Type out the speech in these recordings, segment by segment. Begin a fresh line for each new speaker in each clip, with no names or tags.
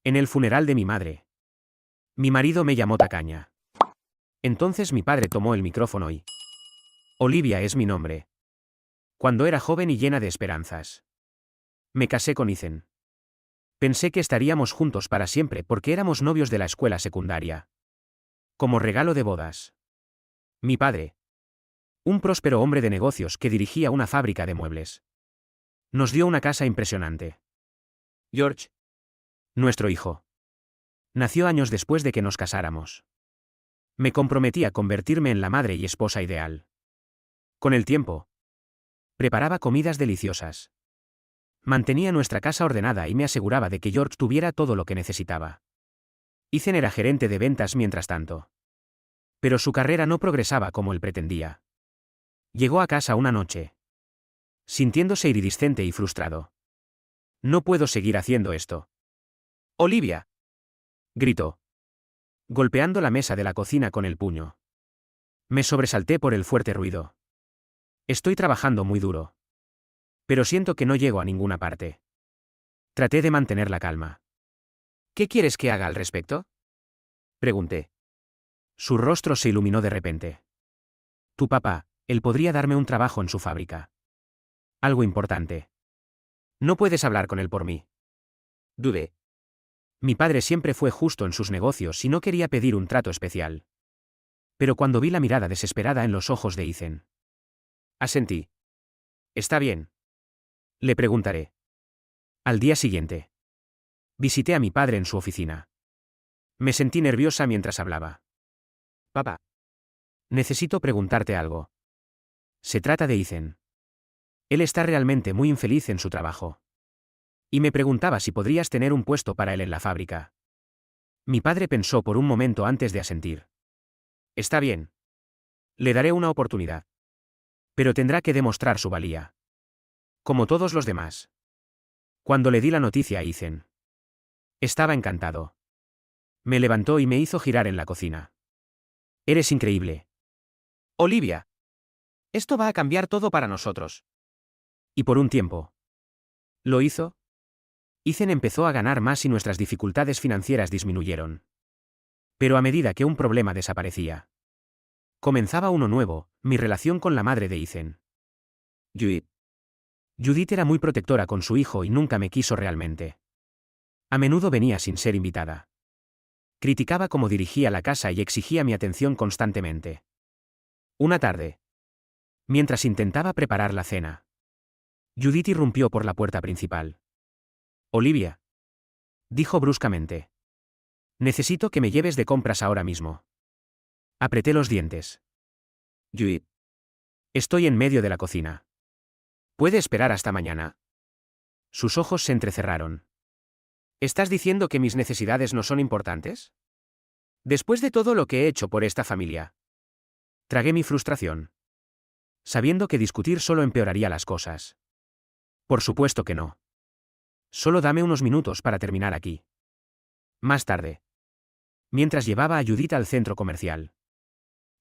En el funeral de mi madre. Mi marido me llamó tacaña. Entonces mi padre tomó el micrófono y... Olivia es mi nombre. Cuando era joven y llena de esperanzas. Me casé con Ethan. Pensé que estaríamos juntos para siempre porque éramos novios de la escuela secundaria. Como regalo de bodas. Mi padre. Un próspero hombre de negocios que dirigía una fábrica de muebles. Nos dio una casa impresionante. George. Nuestro hijo. Nació años después de que nos casáramos. Me comprometí a convertirme en la madre y esposa ideal. Con el tiempo. Preparaba comidas deliciosas. Mantenía nuestra casa ordenada y me aseguraba de que George tuviera todo lo que necesitaba. Ethan era gerente de ventas mientras tanto. Pero su carrera no progresaba como él pretendía. Llegó a casa una noche. Sintiéndose iridiscente y frustrado. No puedo seguir haciendo esto. Olivia. Gritó. Golpeando la mesa de la cocina con el puño. Me sobresalté por el fuerte ruido. Estoy trabajando muy duro. Pero siento que no llego a ninguna parte. Traté de mantener la calma. ¿Qué quieres que haga al respecto? Pregunté. Su rostro se iluminó de repente. Tu papá, él podría darme un trabajo en su fábrica. Algo importante. No puedes hablar con él por mí. Dudé. Mi padre siempre fue justo en sus negocios y no quería pedir un trato especial. Pero cuando vi la mirada desesperada en los ojos de Ethan. Asentí. Está bien. Le preguntaré. Al día siguiente. Visité a mi padre en su oficina. Me sentí nerviosa mientras hablaba. Papá. Necesito preguntarte algo. Se trata de Ethan. Él está realmente muy infeliz en su trabajo. Y me preguntaba si podrías tener un puesto para él en la fábrica. Mi padre pensó por un momento antes de asentir. Está bien. Le daré una oportunidad. Pero tendrá que demostrar su valía. Como todos los demás. Cuando le di la noticia a Ethan. Estaba encantado. Me levantó y me hizo girar en la cocina. Eres increíble. Olivia. Esto va a cambiar todo para nosotros. Y por un tiempo. ¿Lo hizo? Ethan empezó a ganar más y nuestras dificultades financieras disminuyeron. Pero a medida que un problema desaparecía. Comenzaba uno nuevo, mi relación con la madre de Ethan. Judith. Judith era muy protectora con su hijo y nunca me quiso realmente. A menudo venía sin ser invitada. Criticaba cómo dirigía la casa y exigía mi atención constantemente. Una tarde. Mientras intentaba preparar la cena. Judith irrumpió por la puerta principal. Olivia. Dijo bruscamente. Necesito que me lleves de compras ahora mismo. Apreté los dientes. Judith. Estoy en medio de la cocina. ¿Puede esperar hasta mañana? Sus ojos se entrecerraron. ¿Estás diciendo que mis necesidades no son importantes? Después de todo lo que he hecho por esta familia. Tragué mi frustración. Sabiendo que discutir solo empeoraría las cosas. Por supuesto que no. Solo dame unos minutos para terminar aquí. Más tarde. Mientras llevaba a Judith al centro comercial.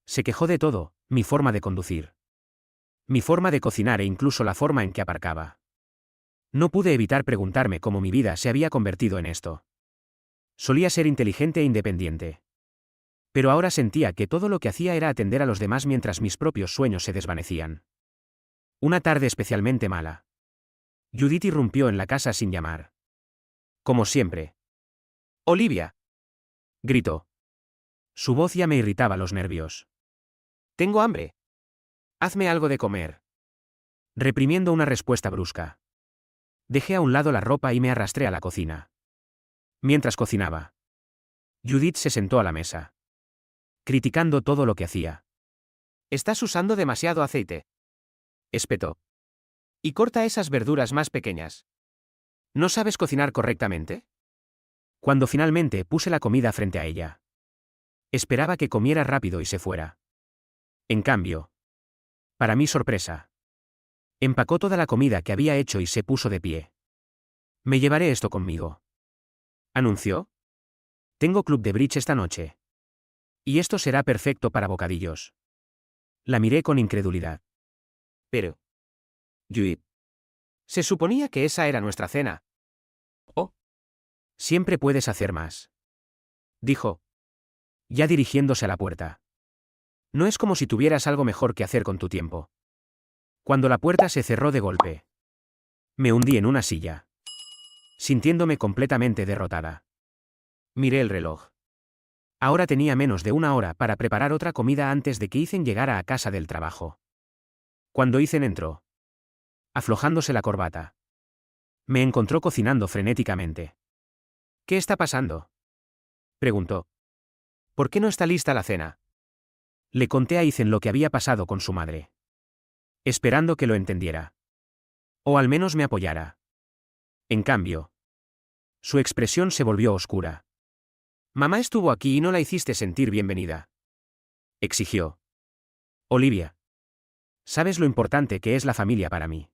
Se quejó de todo, mi forma de conducir. Mi forma de cocinar e incluso la forma en que aparcaba. No pude evitar preguntarme cómo mi vida se había convertido en esto. Solía ser inteligente e independiente. Pero ahora sentía que todo lo que hacía era atender a los demás mientras mis propios sueños se desvanecían. Una tarde especialmente mala. Judith irrumpió en la casa sin llamar. Como siempre. Olivia. Gritó. Su voz ya me irritaba los nervios. Tengo hambre. Hazme algo de comer. Reprimiendo una respuesta brusca. Dejé a un lado la ropa y me arrastré a la cocina. Mientras cocinaba. Judith se sentó a la mesa. Criticando todo lo que hacía. Estás usando demasiado aceite. Espetó. Y corta esas verduras más pequeñas. ¿No sabes cocinar correctamente? Cuando finalmente puse la comida frente a ella. Esperaba que comiera rápido y se fuera. En cambio. Para mi sorpresa. Empacó toda la comida que había hecho y se puso de pie. Me llevaré esto conmigo. Anunció. Tengo club de bridge esta noche. Y esto será perfecto para bocadillos. La miré con incredulidad. Pero. Judith. Se suponía que esa era nuestra cena. Oh. Siempre puedes hacer más, dijo, ya dirigiéndose a la puerta. No es como si tuvieras algo mejor que hacer con tu tiempo. Cuando la puerta se cerró de golpe, me hundí en una silla, sintiéndome completamente derrotada. Miré el reloj. Ahora tenía menos de una hora para preparar otra comida antes de que Ethan llegara a casa del trabajo. Cuando Ethan entró, aflojándose la corbata, me encontró cocinando frenéticamente. ¿Qué está pasando?, preguntó. ¿Por qué no está lista la cena? Le conté a Ethan lo que había pasado con su madre, esperando que lo entendiera. O al menos me apoyara. En cambio, su expresión se volvió oscura. Mamá estuvo aquí y no la hiciste sentir bienvenida, exigió. Olivia, sabes lo importante que es la familia para mí.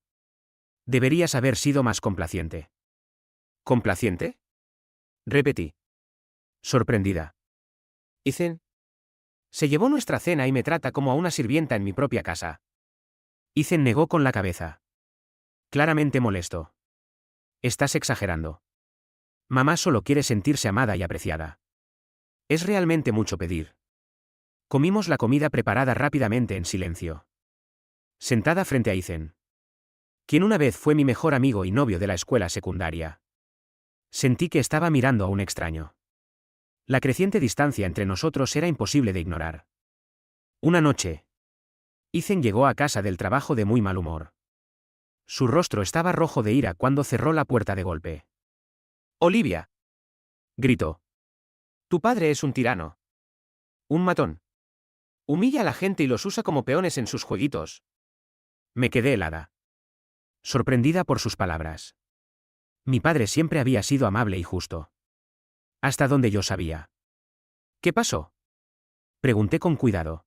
Deberías haber sido más complaciente. ¿Complaciente?, repetí, sorprendida. Ethan se llevó nuestra cena y me trata como a una sirvienta en mi propia casa. Ethan negó con la cabeza, claramente molesto. Estás exagerando. Mamá solo quiere sentirse amada y apreciada. Es realmente mucho pedir. Comimos la comida preparada rápidamente en silencio, sentada frente a Ethan, quien una vez fue mi mejor amigo y novio de la escuela secundaria. Sentí que estaba mirando a un extraño. La creciente distancia entre nosotros era imposible de ignorar. Una noche, Ethan llegó a casa del trabajo de muy mal humor. Su rostro estaba rojo de ira cuando cerró la puerta de golpe. Olivia, gritó. Tu padre es un tirano. Un matón. Humilla a la gente y los usa como peones en sus jueguitos. Me quedé helada, sorprendida por sus palabras. Mi padre siempre había sido amable y justo. Hasta donde yo sabía. ¿Qué pasó?, pregunté con cuidado.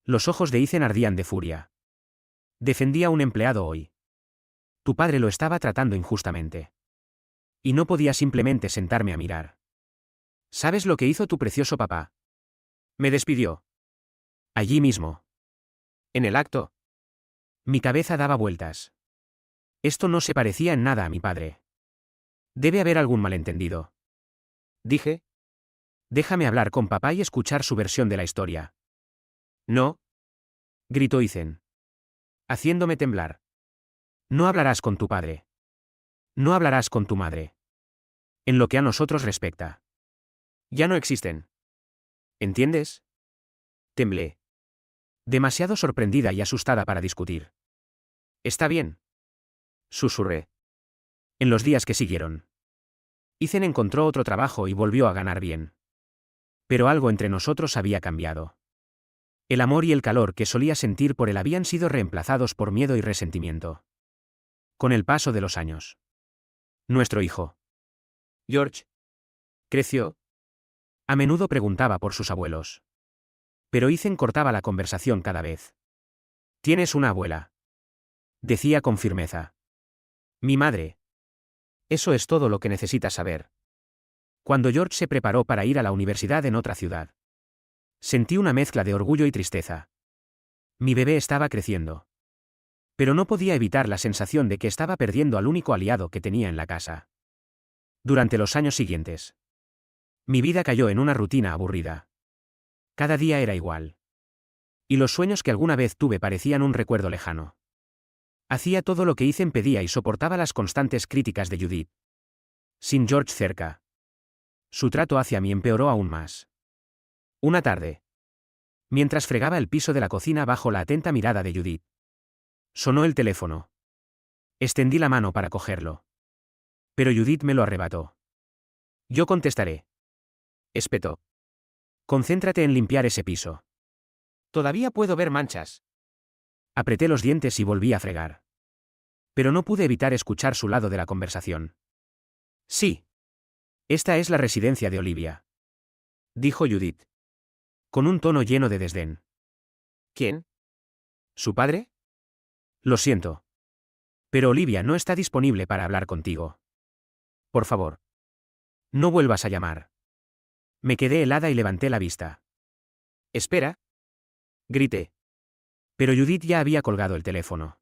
Los ojos de Ethan ardían de furia. Defendía a un empleado hoy. Tu padre lo estaba tratando injustamente. Y no podía simplemente sentarme a mirar. ¿Sabes lo que hizo tu precioso papá? Me despidió. Allí mismo. En el acto. Mi cabeza daba vueltas. Esto no se parecía en nada a mi padre. Debe haber algún malentendido, dije. Déjame hablar con papá y escuchar su versión de la historia. No, gritó Ethan, haciéndome temblar. No hablarás con tu padre. No hablarás con tu madre. En lo que a nosotros respecta. Ya no existen. ¿Entiendes? Temblé. Demasiado sorprendida y asustada para discutir. Está bien, susurré. En los días que siguieron, Ethan encontró otro trabajo y volvió a ganar bien. Pero algo entre nosotros había cambiado. El amor y el calor que solía sentir por él habían sido reemplazados por miedo y resentimiento. Con el paso de los años, nuestro hijo, George, creció. A menudo preguntaba por sus abuelos. Pero Ethan cortaba la conversación cada vez. Tienes una abuela, decía con firmeza. Mi madre. Eso es todo lo que necesitas saber. Cuando George se preparó para ir a la universidad en otra ciudad, sentí una mezcla de orgullo y tristeza. Mi bebé estaba creciendo. Pero no podía evitar la sensación de que estaba perdiendo al único aliado que tenía en la casa. Durante los años siguientes, mi vida cayó en una rutina aburrida. Cada día era igual. Y los sueños que alguna vez tuve parecían un recuerdo lejano. Hacía todo lo que Ethan pedía y soportaba las constantes críticas de Judith. Sin George cerca, su trato hacia mí empeoró aún más. Una tarde, mientras fregaba el piso de la cocina bajo la atenta mirada de Judith, sonó el teléfono. Extendí la mano para cogerlo. Pero Judith me lo arrebató. Yo contestaré, espetó. Concéntrate en limpiar ese piso. Todavía puedo ver manchas. Apreté los dientes y volví a fregar. Pero no pude evitar escuchar su lado de la conversación. Sí. Esta es la residencia de Olivia, dijo Judith, con un tono lleno de desdén. ¿Quién? ¿Su padre? Lo siento. Pero Olivia no está disponible para hablar contigo. Por favor, no vuelvas a llamar. Me quedé helada y levanté la vista. Espera, grité. Pero Judith ya había colgado el teléfono.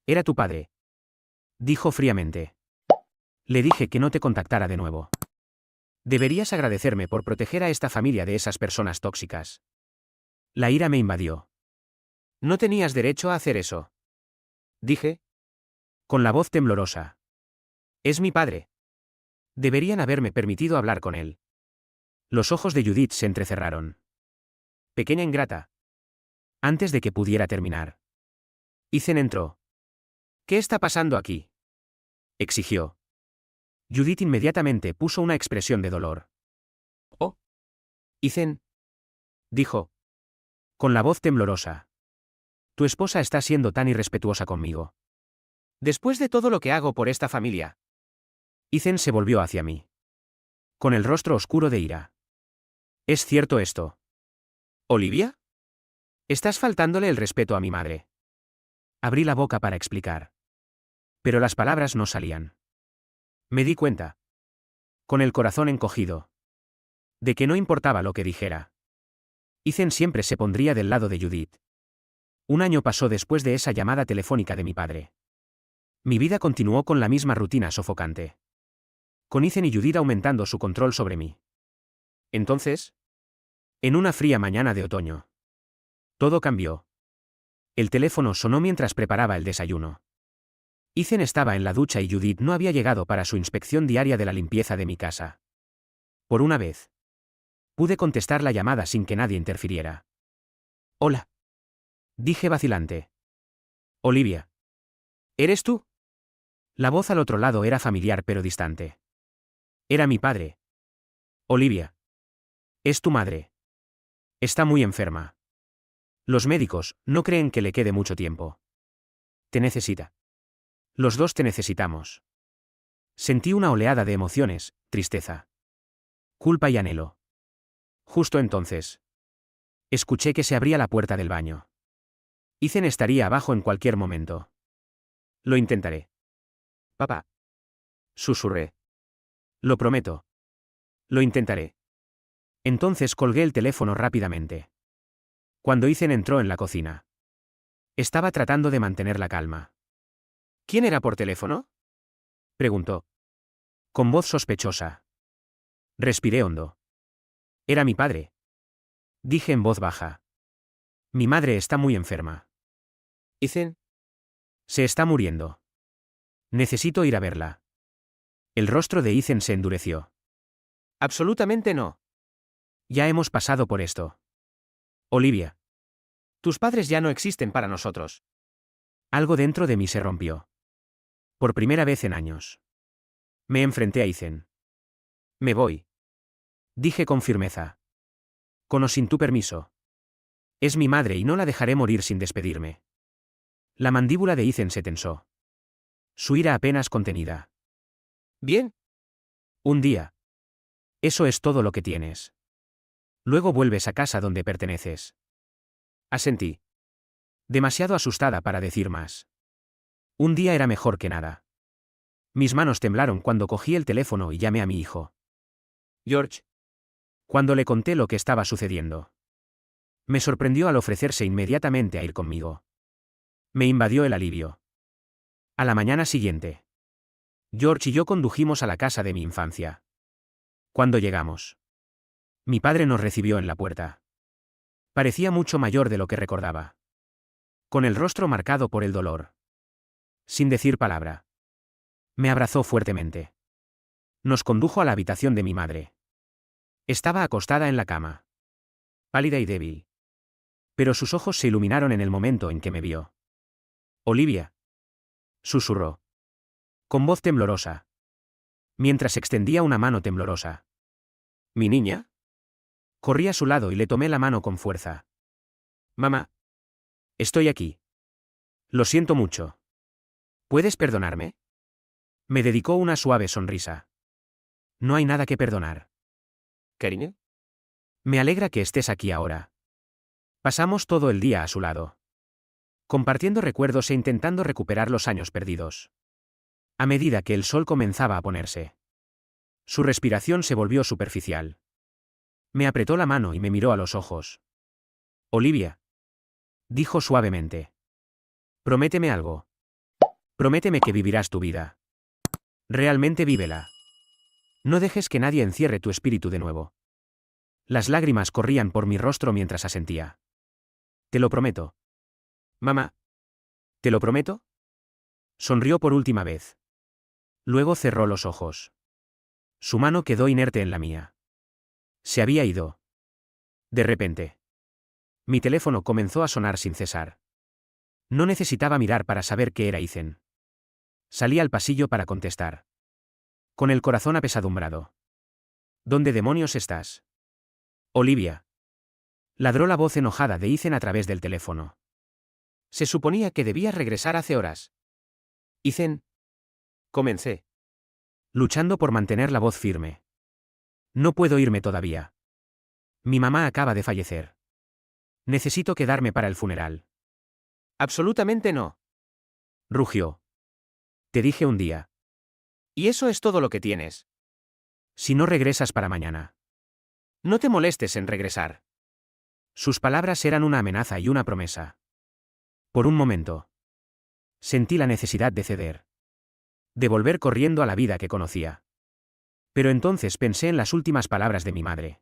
Era tu padre, dijo fríamente. Le dije que no te contactara de nuevo. Deberías agradecerme por proteger a esta familia de esas personas tóxicas. La ira me invadió. No tenías derecho a hacer eso. Dije, con la voz temblorosa. Es mi padre. Deberían haberme permitido hablar con él. Los ojos de Judith se entrecerraron. Pequeña ingrata. Antes de que pudiera terminar, Ethan entró. ¿Qué está pasando aquí?, exigió. Judith inmediatamente puso una expresión de dolor. Oh. Ethan, dijo, con la voz temblorosa. Tu esposa está siendo tan irrespetuosa conmigo. Después de todo lo que hago por esta familia. Ethan se volvió hacia mí, con el rostro oscuro de ira. ¿Es cierto esto? ¿Olivia? Estás faltándole el respeto a mi madre. Abrí la boca para explicar. Pero las palabras no salían. Me di cuenta, con el corazón encogido, de que no importaba lo que dijera. Ethan siempre se pondría del lado de Judith. Un año pasó después de esa llamada telefónica de mi padre. Mi vida continuó con la misma rutina sofocante, con Ethan y Judith aumentando su control sobre mí. Entonces, en una fría mañana de otoño, todo cambió. El teléfono sonó mientras preparaba el desayuno. Ethan estaba en la ducha y Judith no había llegado para su inspección diaria de la limpieza de mi casa. Por una vez, pude contestar la llamada sin que nadie interfiriera. Hola, dije vacilante. Olivia. ¿Eres tú? La voz al otro lado era familiar pero distante. Era mi padre. Olivia. Es tu madre. Está muy enferma. Los médicos no creen que le quede mucho tiempo. Te necesita. Los dos te necesitamos. Sentí una oleada de emociones, tristeza, culpa y anhelo. Justo entonces, escuché que se abría la puerta del baño. Ethan estaría abajo en cualquier momento. Lo intentaré. Papá. Susurré. Lo prometo. Lo intentaré. Entonces colgué el teléfono rápidamente. Cuando Ethan entró en la cocina, estaba tratando de mantener la calma. ¿Quién era por teléfono?, preguntó, con voz sospechosa. Respiré hondo. Era mi padre. Dije en voz baja. Mi madre está muy enferma. Ethan. Se está muriendo. Necesito ir a verla. El rostro de Ethan se endureció. Absolutamente no. Ya hemos pasado por esto. Olivia. Tus padres ya no existen para nosotros. Algo dentro de mí se rompió. Por primera vez en años. Me enfrenté a Ethan. Me voy. Dije con firmeza. Con o sin tu permiso. Es mi madre y no la dejaré morir sin despedirme. La mandíbula de Ethan se tensó. Su ira apenas contenida. Bien. Un día. Eso es todo lo que tienes. Luego vuelves a casa donde perteneces. Asentí. Demasiado asustada para decir más. Un día era mejor que nada. Mis manos temblaron cuando cogí el teléfono y llamé a mi hijo. George. Cuando le conté lo que estaba sucediendo, me sorprendió al ofrecerse inmediatamente a ir conmigo. Me invadió el alivio. A la mañana siguiente, George y yo condujimos a la casa de mi infancia. Cuando llegamos, mi padre nos recibió en la puerta. Parecía mucho mayor de lo que recordaba, con el rostro marcado por el dolor. Sin decir palabra, me abrazó fuertemente. Nos condujo a la habitación de mi madre. Estaba acostada en la cama, pálida y débil. Pero sus ojos se iluminaron en el momento en que me vio. Olivia. Susurró, con voz temblorosa, mientras extendía una mano temblorosa. ¿Mi niña? Corrí a su lado y le tomé la mano con fuerza. Mamá. Estoy aquí. Lo siento mucho. ¿Puedes perdonarme? Me dedicó una suave sonrisa. No hay nada que perdonar. ¿Cariño? Me alegra que estés aquí ahora. Pasamos todo el día a su lado, compartiendo recuerdos e intentando recuperar los años perdidos. A medida que el sol comenzaba a ponerse, su respiración se volvió superficial. Me apretó la mano y me miró a los ojos. Olivia. Dijo suavemente. Prométeme algo. Prométeme que vivirás tu vida. Realmente vívela. No dejes que nadie encierre tu espíritu de nuevo. Las lágrimas corrían por mi rostro mientras asentía. Te lo prometo. Mamá. ¿Te lo prometo? Sonrió por última vez. Luego cerró los ojos. Su mano quedó inerte en la mía. Se había ido. De repente. Mi teléfono comenzó a sonar sin cesar. No necesitaba mirar para saber que era Ethan. Salí al pasillo para contestar. Con el corazón apesadumbrado. ¿Dónde demonios estás? Olivia. Ladró la voz enojada de Ethan a través del teléfono. Se suponía que debías regresar hace horas. Ethan. Comencé. Luchando por mantener la voz firme. No puedo irme todavía. Mi mamá acaba de fallecer. Necesito quedarme para el funeral. Absolutamente no. Rugió. Te dije un día. Y eso es todo lo que tienes. Si no regresas para mañana. No te molestes en regresar. Sus palabras eran una amenaza y una promesa. Por un momento. Sentí la necesidad de ceder. De volver corriendo a la vida que conocía. Pero entonces pensé en las últimas palabras de mi madre.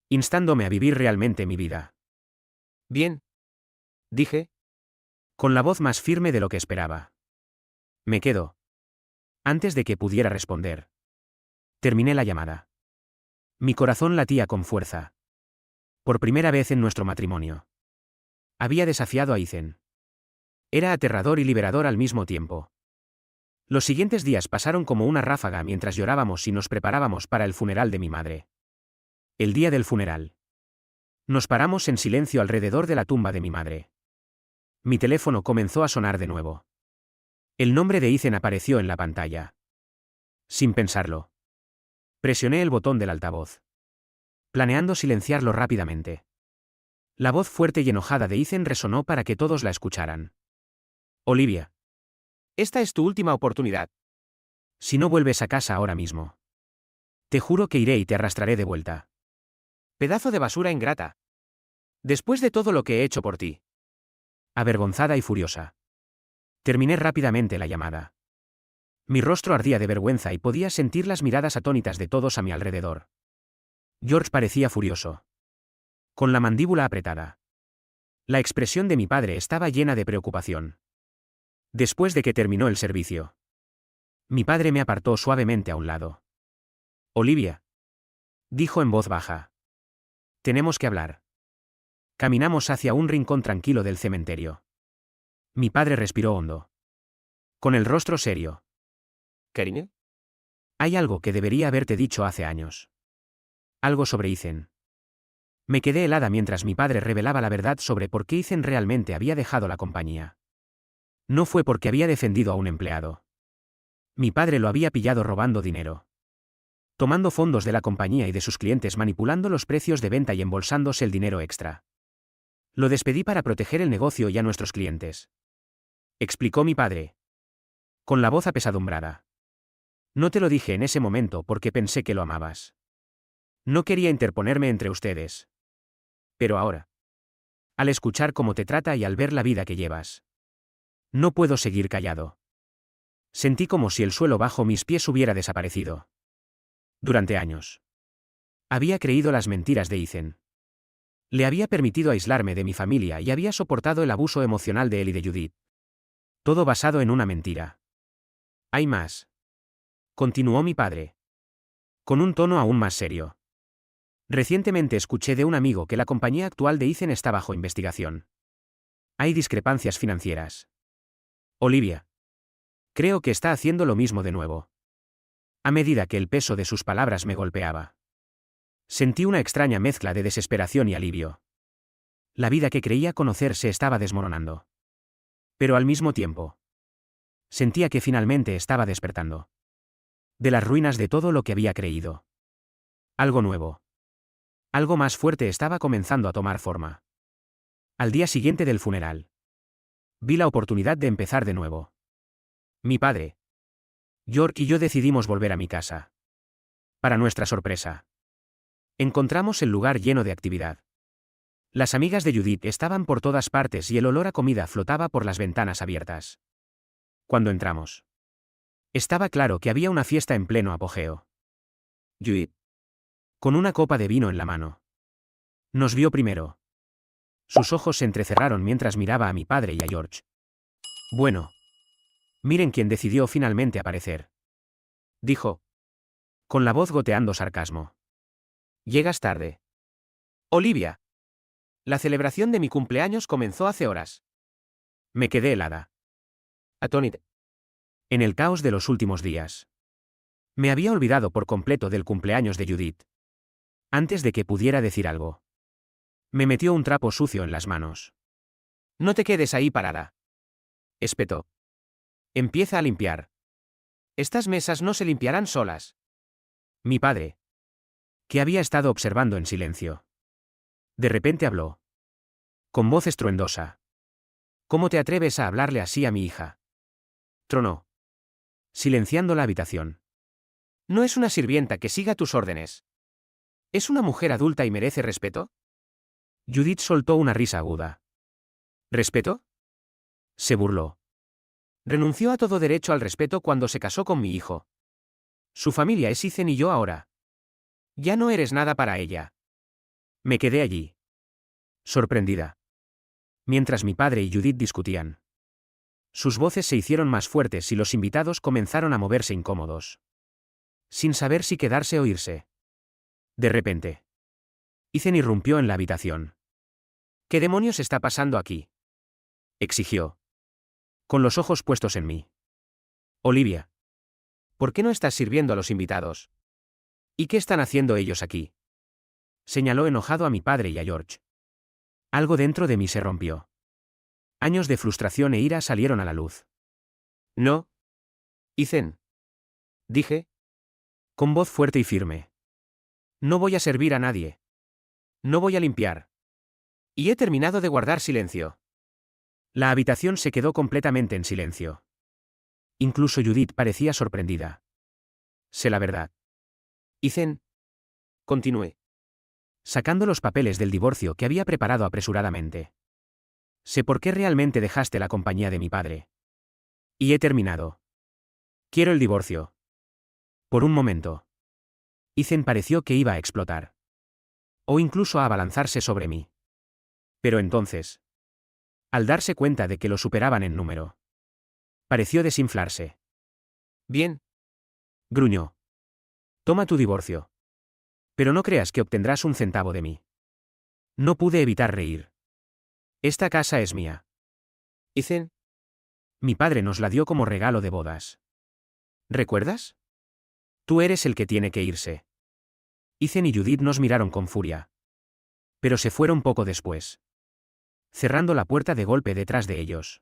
Instándome a vivir realmente mi vida. Bien. Dije. Con la voz más firme de lo que esperaba. Me quedo. Antes de que pudiera responder. Terminé la llamada. Mi corazón latía con fuerza. Por primera vez en nuestro matrimonio. Había desafiado a Ethan. Era aterrador y liberador al mismo tiempo. Los siguientes días pasaron como una ráfaga mientras llorábamos y nos preparábamos para el funeral de mi madre. El día del funeral. Nos paramos en silencio alrededor de la tumba de mi madre. Mi teléfono comenzó a sonar de nuevo. El nombre de Ethan apareció en la pantalla. Sin pensarlo. Presioné el botón del altavoz. Planeando silenciarlo rápidamente. La voz fuerte y enojada de Ethan resonó para que todos la escucharan. Olivia. Esta es tu última oportunidad. Si no vuelves a casa ahora mismo. Te juro que iré y te arrastraré de vuelta. Pedazo de basura ingrata. Después de todo lo que he hecho por ti. Avergonzada y furiosa. Terminé rápidamente la llamada. Mi rostro ardía de vergüenza y podía sentir las miradas atónitas de todos a mi alrededor. George parecía furioso. Con la mandíbula apretada. La expresión de mi padre estaba llena de preocupación. Después de que terminó el servicio. Mi padre me apartó suavemente a un lado. Olivia. Dijo en voz baja. Tenemos que hablar. Caminamos hacia un rincón tranquilo del cementerio. Mi padre respiró hondo. Con el rostro serio. ¿Karine? Hay algo que debería haberte dicho hace años. Algo sobre Ethan. Me quedé helada mientras mi padre revelaba la verdad sobre por qué Ethan realmente había dejado la compañía. No fue porque había defendido a un empleado. Mi padre lo había pillado robando dinero. Tomando fondos de la compañía y de sus clientes, manipulando los precios de venta y embolsándose el dinero extra. Lo despedí para proteger el negocio y a nuestros clientes. Explicó mi padre. Con la voz apesadumbrada. No te lo dije en ese momento porque pensé que lo amabas. No quería interponerme entre ustedes. Pero ahora. Al escuchar cómo te trata y al ver la vida que llevas. No puedo seguir callado. Sentí como si el suelo bajo mis pies hubiera desaparecido. Durante años. Había creído las mentiras de Ethan. Le había permitido aislarme de mi familia y había soportado el abuso emocional de él y de Judith. Todo basado en una mentira. Hay más. Continuó mi padre. Con un tono aún más serio. Recientemente escuché de un amigo que la compañía actual de Ethan está bajo investigación. Hay discrepancias financieras. Olivia. Creo que está haciendo lo mismo de nuevo. A medida que el peso de sus palabras me golpeaba. Sentí una extraña mezcla de desesperación y alivio. La vida que creía conocer se estaba desmoronando. Pero al mismo tiempo. Sentía que finalmente estaba despertando. De las ruinas de todo lo que había creído. Algo nuevo. Algo más fuerte estaba comenzando a tomar forma. Al día siguiente del funeral. Vi la oportunidad de empezar de nuevo. Mi padre. George y yo decidimos volver a mi casa. Para nuestra sorpresa. Encontramos el lugar lleno de actividad. Las amigas de Judith estaban por todas partes y el olor a comida flotaba por las ventanas abiertas. Cuando entramos. Estaba claro que había una fiesta en pleno apogeo. Judith, con una copa de vino en la mano, nos vio primero. Sus ojos se entrecerraron mientras miraba a mi padre y a George. Bueno. Miren quién decidió finalmente aparecer. Dijo, con la voz goteando sarcasmo. Llegas tarde. Olivia. La celebración de mi cumpleaños comenzó hace horas. Me quedé helada. Atónita. En el caos de los últimos días. Me había olvidado por completo del cumpleaños de Judith. Antes de que pudiera decir algo. Me metió un trapo sucio en las manos. No te quedes ahí parada. Espetó. Empieza a limpiar. Estas mesas no se limpiarán solas. Mi padre, que había estado observando en silencio, de repente habló. Con voz estruendosa. ¿Cómo te atreves a hablarle así a mi hija? Tronó. Silenciando la habitación. No es una sirvienta que siga tus órdenes. ¿Es una mujer adulta y merece respeto? Judith soltó una risa aguda. ¿Respeto? Se burló. Renunció a todo derecho al respeto cuando se casó con mi hijo. Su familia es Ethan y yo ahora. Ya no eres nada para ella. Me quedé allí. Sorprendida. Mientras mi padre y Judith discutían. Sus voces se hicieron más fuertes y los invitados comenzaron a moverse incómodos. Sin saber si quedarse o irse. De repente. Ethan irrumpió en la habitación. ¿Qué demonios está pasando aquí? Exigió. Con los ojos puestos en mí. Olivia. ¿Por qué no estás sirviendo a los invitados? ¿Y qué están haciendo ellos aquí? Señaló enojado a mi padre y a George. Algo dentro de mí se rompió. Años de frustración e ira salieron a la luz. No. Ethan. Dije. Con voz fuerte y firme. No voy a servir a nadie. No voy a limpiar. Y he terminado de guardar silencio. La habitación se quedó completamente en silencio. Incluso Judith parecía sorprendida. Sé la verdad. Ethan. Continué. Sacando los papeles del divorcio que había preparado apresuradamente. Sé por qué realmente dejaste la compañía de mi padre. Y he terminado. Quiero el divorcio. Por un momento. Ethan pareció que iba a explotar. O incluso a abalanzarse sobre mí. Pero entonces. Al darse cuenta de que lo superaban en número. Pareció desinflarse. Bien. Gruñó. Toma tu divorcio. Pero no creas que obtendrás un centavo de mí. No pude evitar reír. Esta casa es mía. Ethan. Mi padre nos la dio como regalo de bodas. ¿Recuerdas? Tú eres el que tiene que irse. Ethan y Judith nos miraron con furia. Pero se fueron poco después. Cerrando la puerta de golpe detrás de ellos.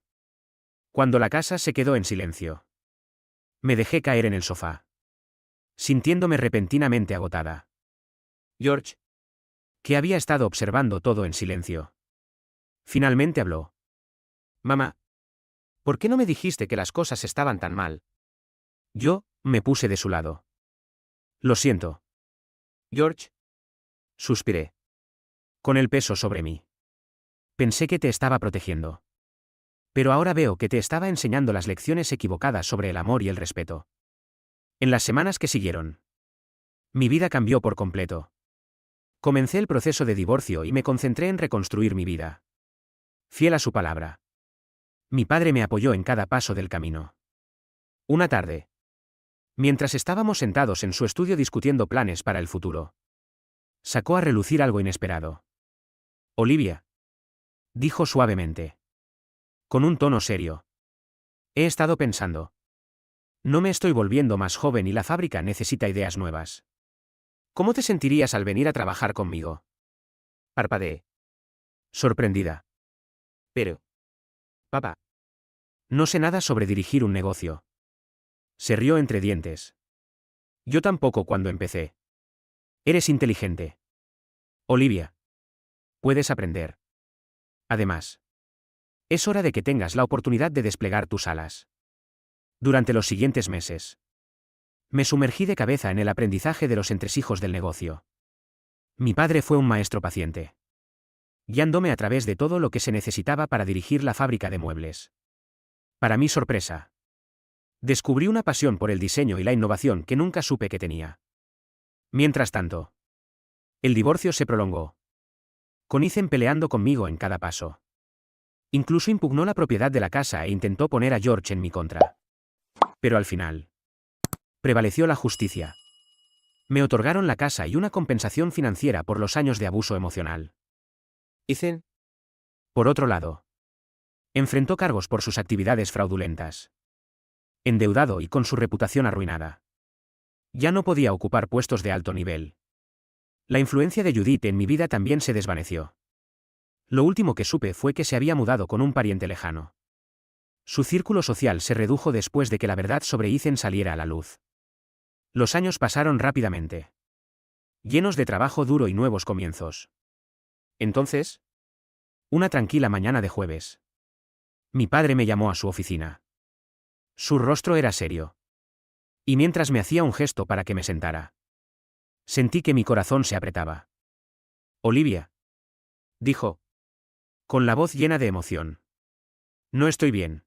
Cuando la casa se quedó en silencio. Me dejé caer en el sofá. Sintiéndome repentinamente agotada. George, que había estado observando todo en silencio. Finalmente habló. Mamá, ¿por qué no me dijiste que las cosas estaban tan mal? Yo, me puse de su lado. Lo siento. George. Suspiré. Con el peso sobre mí. Pensé que te estaba protegiendo. Pero ahora veo que te estaba enseñando las lecciones equivocadas sobre el amor y el respeto. En las semanas que siguieron. Mi vida cambió por completo. Comencé el proceso de divorcio y me concentré en reconstruir mi vida. Fiel a su palabra. Mi padre me apoyó en cada paso del camino. Una tarde. Mientras estábamos sentados en su estudio discutiendo planes para el futuro. Sacó a relucir algo inesperado. Olivia. Dijo suavemente. Con un tono serio. He estado pensando. No me estoy volviendo más joven y la fábrica necesita ideas nuevas. ¿Cómo te sentirías al venir a trabajar conmigo? Parpadeé. Sorprendida. Pero. Papá. No sé nada sobre dirigir un negocio. Se rió entre dientes. Yo tampoco cuando empecé. Eres inteligente. Olivia. Puedes aprender. Además. Es hora de que tengas la oportunidad de desplegar tus alas. Durante los siguientes meses. Me sumergí de cabeza en el aprendizaje de los entresijos del negocio. Mi padre fue un maestro paciente. Guiándome a través de todo lo que se necesitaba para dirigir la fábrica de muebles. Para mi sorpresa. Descubrí una pasión por el diseño y la innovación que nunca supe que tenía. Mientras tanto, el divorcio se prolongó, con Ethan peleando conmigo en cada paso. Incluso impugnó la propiedad de la casa e intentó poner a George en mi contra. Pero al final, prevaleció la justicia. Me otorgaron la casa y una compensación financiera por los años de abuso emocional.
Ethan,
Por otro lado, enfrentó cargos por sus actividades fraudulentas. Endeudado y con su reputación arruinada. Ya no podía ocupar puestos de alto nivel. La influencia de Judith en mi vida también se desvaneció. Lo último que supe fue que se había mudado con un pariente lejano. Su círculo social se redujo después de que la verdad sobre Ethan saliera a la luz. Los años pasaron rápidamente, llenos de trabajo duro y nuevos comienzos. Entonces, una tranquila mañana de jueves, mi padre me llamó a su oficina. Su rostro era serio. Y mientras me hacía un gesto para que me sentara, sentí que mi corazón se apretaba. Olivia, dijo, con la voz llena de emoción. No estoy bien.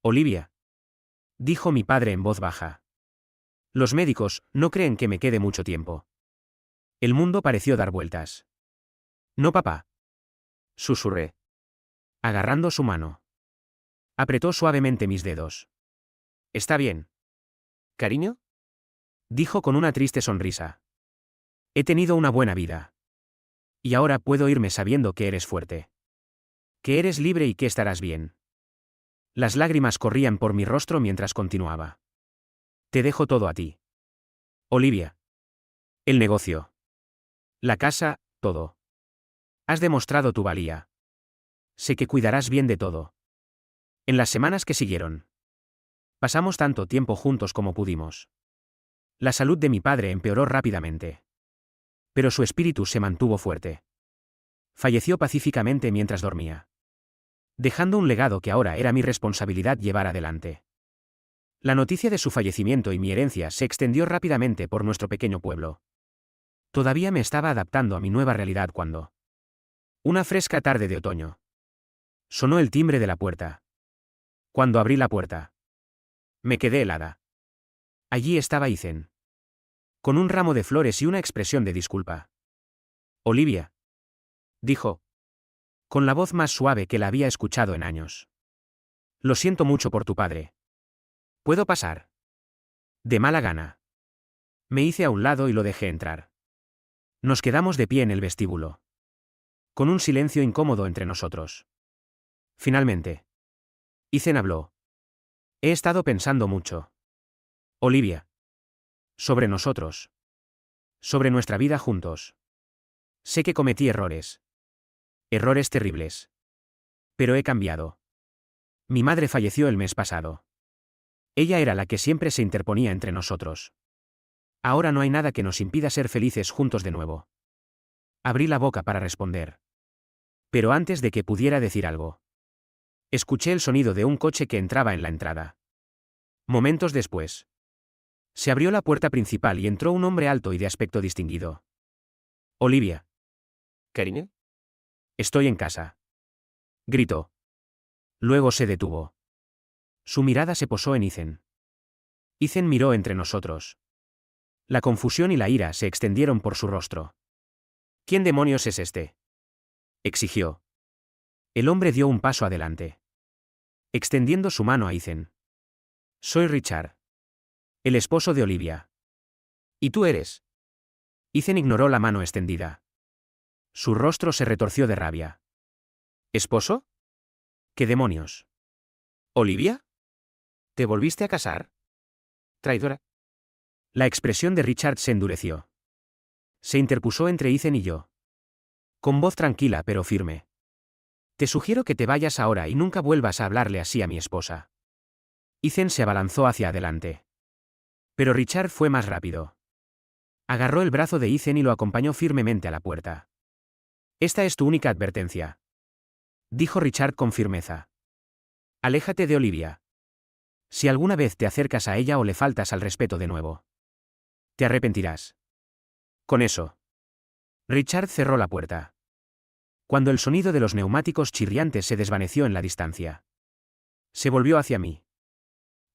Olivia, dijo mi padre en voz baja. Los médicos no creen que me quede mucho tiempo. El mundo pareció dar vueltas. No, papá, susurré, agarrando su mano. Apretó suavemente mis dedos. Está bien.
¿Cariño?
Dijo con una triste sonrisa. He tenido una buena vida. Y ahora puedo irme sabiendo que eres fuerte. Que eres libre y que estarás bien. Las lágrimas corrían por mi rostro mientras continuaba. Te dejo todo a ti. Olivia. El negocio. La casa, todo. Has demostrado tu valía. Sé que cuidarás bien de todo. En las semanas que siguieron, pasamos tanto tiempo juntos como pudimos. La salud de mi padre empeoró rápidamente. Pero su espíritu se mantuvo fuerte. Falleció pacíficamente mientras dormía, dejando un legado que ahora era mi responsabilidad llevar adelante. La noticia de su fallecimiento y mi herencia se extendió rápidamente por nuestro pequeño pueblo. Todavía me estaba adaptando a mi nueva realidad cuando, una fresca tarde de otoño, sonó el timbre de la puerta. Cuando abrí la puerta, me quedé helada. Allí estaba Ethan, con un ramo de flores y una expresión de disculpa. Olivia, dijo, con la voz más suave que la había escuchado en años. Lo siento mucho por tu padre. ¿Puedo pasar? De mala gana. Me hice a un lado y lo dejé entrar. Nos quedamos de pie en el vestíbulo, con un silencio incómodo entre nosotros. Finalmente, Ethan habló. He estado pensando mucho. Olivia. Sobre nosotros. Sobre nuestra vida juntos. Sé que cometí errores. Errores terribles. Pero he cambiado. Mi madre falleció el mes pasado. Ella era la que siempre se interponía entre nosotros. Ahora no hay nada que nos impida ser felices juntos de nuevo. Abrí la boca para responder. Pero antes de que pudiera decir algo, escuché el sonido de un coche que entraba en la entrada. Momentos después, se abrió la puerta principal y entró un hombre alto y de aspecto distinguido. Olivia.
¿Cariño?
Estoy en casa. Gritó. Luego se detuvo. Su mirada se posó en Ethan. Ethan miró entre nosotros. La confusión y la ira se extendieron por su rostro. ¿Quién demonios es este?, exigió. El hombre dio un paso adelante, extendiendo su mano a Ethan. Soy Richard, el esposo de Olivia. ¿Y tú eres? Ethan ignoró la mano extendida. Su rostro se retorció de rabia. ¿Esposo? ¿Qué demonios? ¿Olivia? ¿Te volviste a casar? Traidora. La expresión de Richard se endureció. Se interpuso entre Ethan y yo, con voz tranquila pero firme. Te sugiero que te vayas ahora y nunca vuelvas a hablarle así a mi esposa. Ethan se abalanzó hacia adelante. Pero Richard fue más rápido. Agarró el brazo de Ethan y lo acompañó firmemente a la puerta. Esta es tu única advertencia, dijo Richard con firmeza. Aléjate de Olivia. Si alguna vez te acercas a ella o le faltas al respeto de nuevo, te arrepentirás. Con eso, Richard cerró la puerta. Cuando el sonido de los neumáticos chirriantes se desvaneció en la distancia, se volvió hacia mí.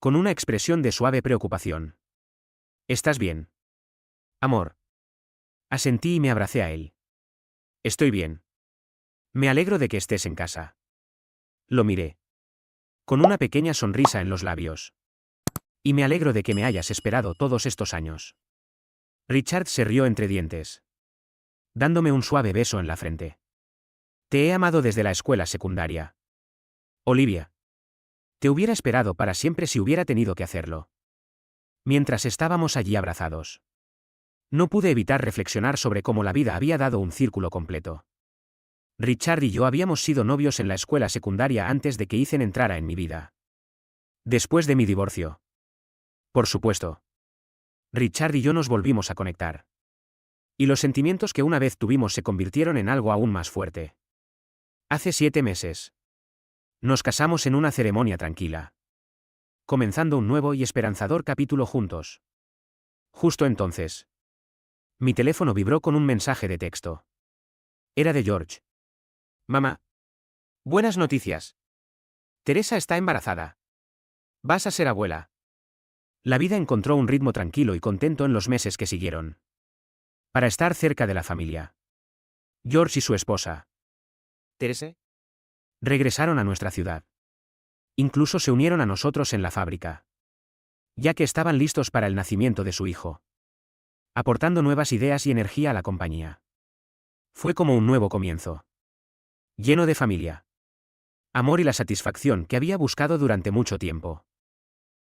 con una expresión de suave preocupación. ¿Estás bien? Amor. Asentí y me abracé a él. Estoy bien. Me alegro de que estés en casa. Lo miré. Con una pequeña sonrisa en los labios. Y me alegro de que me hayas esperado todos estos años. Richard se rió entre dientes, dándome un suave beso en la frente. Te he amado desde la escuela secundaria. Olivia. Te hubiera esperado para siempre si hubiera tenido que hacerlo. Mientras estábamos allí abrazados, no pude evitar reflexionar sobre cómo la vida había dado un círculo completo. Richard y yo habíamos sido novios en la escuela secundaria antes de que Ethan entrara en mi vida. Después de mi divorcio. Por supuesto. Richard y yo nos volvimos a conectar. Y los sentimientos que una vez tuvimos se convirtieron en algo aún más fuerte. Hace 7 meses. Nos casamos en una ceremonia tranquila. Comenzando un nuevo y esperanzador capítulo juntos. Justo entonces. Mi teléfono vibró con un mensaje de texto. Era de George. Mamá. Buenas noticias. Teresa está embarazada. Vas a ser abuela. La vida encontró un ritmo tranquilo y contento en los meses que siguieron. Para estar cerca de la familia. George y su esposa,
¿Teresa?
regresaron a nuestra ciudad. Incluso se unieron a nosotros en la fábrica. Ya que estaban listos para el nacimiento de su hijo. Aportando nuevas ideas y energía a la compañía. Fue como un nuevo comienzo. Lleno de familia. Amor y la satisfacción que había buscado durante mucho tiempo.